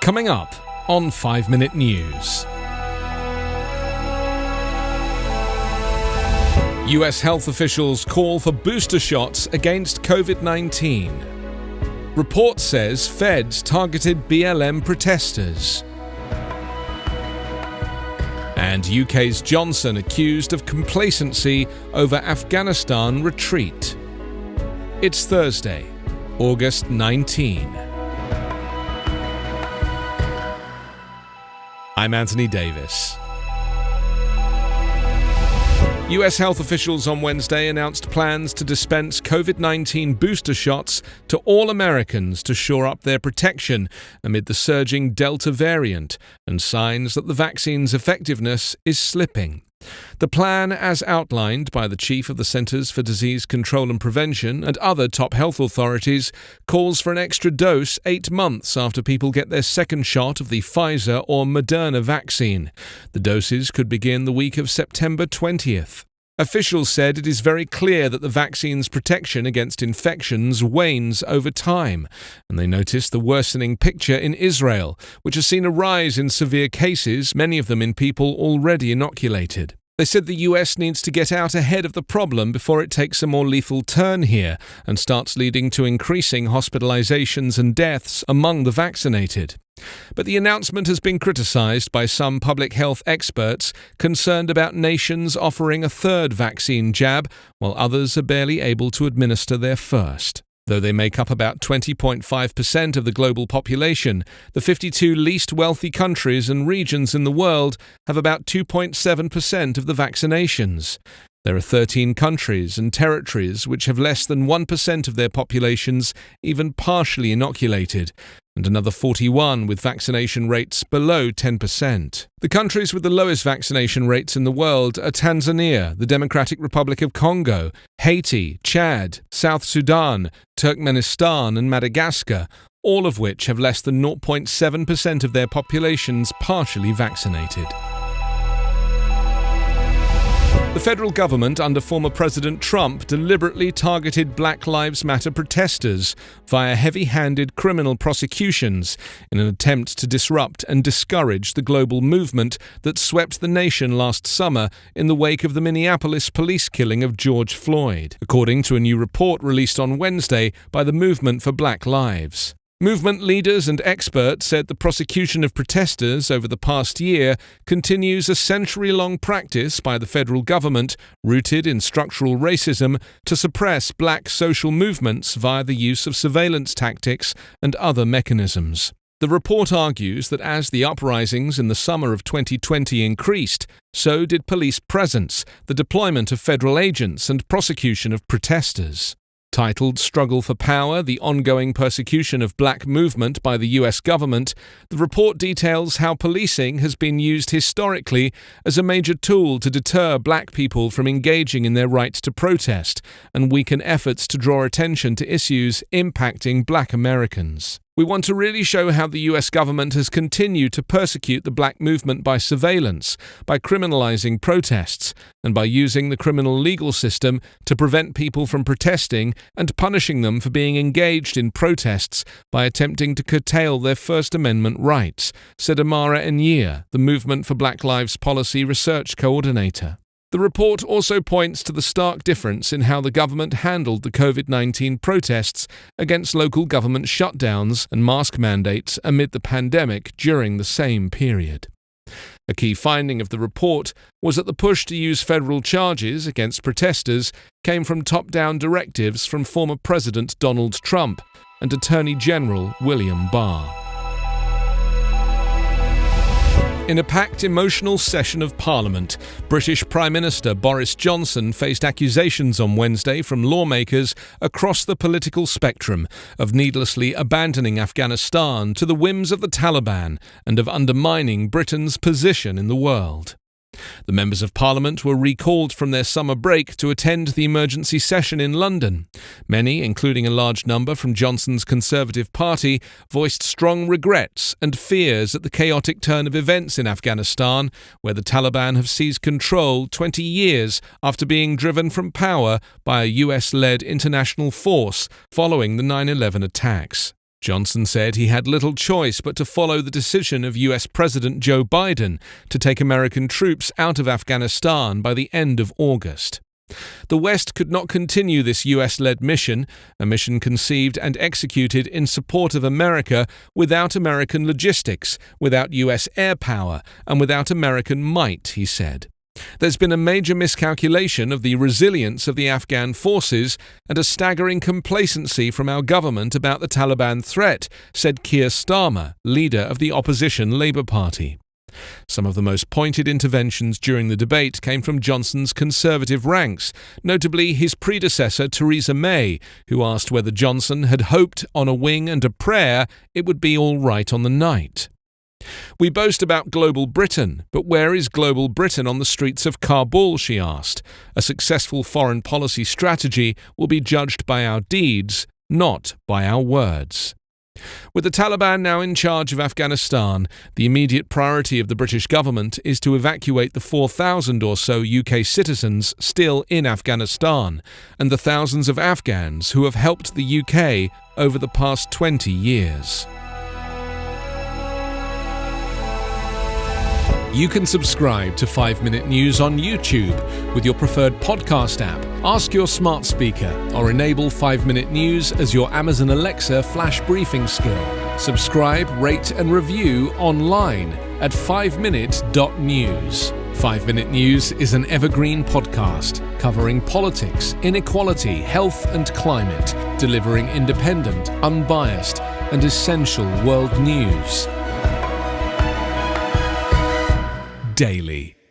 Coming up on 5 Minute News. US health officials call for booster shots against COVID-19. Report says feds targeted BLM protesters. And UK's Johnson accused of complacency over Afghanistan retreat. It's Thursday, August 19. I'm Anthony Davis. US health officials on Wednesday announced plans to dispense COVID-19 booster shots to all Americans to shore up their protection amid the surging Delta variant and signs that the vaccine's effectiveness is slipping. The plan, as outlined by the chief of the Centers for Disease Control and Prevention and other top health authorities, calls for an extra dose 8 months after people get their second shot of the Pfizer or Moderna vaccine. The doses could begin the week of September 20th. Officials said it is very clear that the vaccine's protection against infections wanes over time, and they noticed the worsening picture in Israel, which has seen a rise in severe cases, many of them in people already inoculated. They said the US needs to get out ahead of the problem before it takes a more lethal turn here and starts leading to increasing hospitalizations and deaths among the vaccinated. But the announcement has been criticized by some public health experts concerned about nations offering a third vaccine jab, while others are barely able to administer their first. Though they make up about 20.5% of the global population, the 52 least wealthy countries and regions in the world have about 2.7% of the vaccinations. There are 13 countries and territories which have less than 1% of their populations even partially inoculated, and another 41 with vaccination rates below 10%. The countries with the lowest vaccination rates in the world are Tanzania, the Democratic Republic of Congo, Haiti, Chad, South Sudan, Turkmenistan and Madagascar, all of which have less than 0.7% of their populations partially vaccinated. The federal government under former President Trump deliberately targeted Black Lives Matter protesters via heavy-handed criminal prosecutions in an attempt to disrupt and discourage the global movement that swept the nation last summer in the wake of the Minneapolis police killing of George Floyd, according to a new report released on Wednesday by the Movement for Black Lives. Movement leaders and experts said the prosecution of protesters over the past year continues a century-long practice by the federal government rooted in structural racism to suppress black social movements via the use of surveillance tactics and other mechanisms. The report argues that as the uprisings in the summer of 2020 increased, so did police presence, the deployment of federal agents and prosecution of protesters. Titled Struggle for Power, the Ongoing Persecution of Black Movement by the US government, the report details how policing has been used historically as a major tool to deter black people from engaging in their right to protest and weaken efforts to draw attention to issues impacting black Americans. We want to really show how the US government has continued to persecute the black movement by surveillance, by criminalizing protests, and by using the criminal legal system to prevent people from protesting and punishing them for being engaged in protests by attempting to curtail their First Amendment rights, said Amara Enyia, the Movement for Black Lives Policy Research Coordinator. The report also points to the stark difference in how the government handled the COVID-19 protests against local government shutdowns and mask mandates amid the pandemic during the same period. A key finding of the report was that the push to use federal charges against protesters came from top-down directives from former President Donald Trump and Attorney General William Barr. In a packed, emotional session of Parliament, British Prime Minister Boris Johnson faced accusations on Wednesday from lawmakers across the political spectrum of needlessly abandoning Afghanistan to the whims of the Taliban and of undermining Britain's position in the world. The members of Parliament were recalled from their summer break to attend the emergency session in London. Many, including a large number from Johnson's Conservative Party, voiced strong regrets and fears at the chaotic turn of events in Afghanistan, where the Taliban have seized control 20 years after being driven from power by a US-led international force following the 9/11 attacks. Johnson said he had little choice but to follow the decision of US President Joe Biden to take American troops out of Afghanistan by the end of August. The West could not continue this US-led mission, a mission conceived and executed in support of America, without American logistics, without US air power, and without American might, he said. There's been a major miscalculation of the resilience of the Afghan forces and a staggering complacency from our government about the Taliban threat, said Keir Starmer, leader of the opposition Labour Party. Some of the most pointed interventions during the debate came from Johnson's Conservative ranks, notably his predecessor Theresa May, who asked whether Johnson had hoped on a wing and a prayer it would be all right on the night. We boast about global Britain, but where is global Britain on the streets of Kabul, she asked. A successful foreign policy strategy will be judged by our deeds, not by our words. With the Taliban now in charge of Afghanistan, the immediate priority of the British government is to evacuate the 4,000 or so UK citizens still in Afghanistan, and the thousands of Afghans who have helped the UK over the past 20 years. You can subscribe to 5 Minute News on YouTube with your preferred podcast app. Ask your smart speaker or enable 5 Minute News as your Amazon Alexa flash briefing skill. Subscribe, rate and review online at 5minute.news. 5 Minute News is an Evergreen Podcast covering politics, inequality, health and climate, delivering independent, unbiased and essential world news. Daily.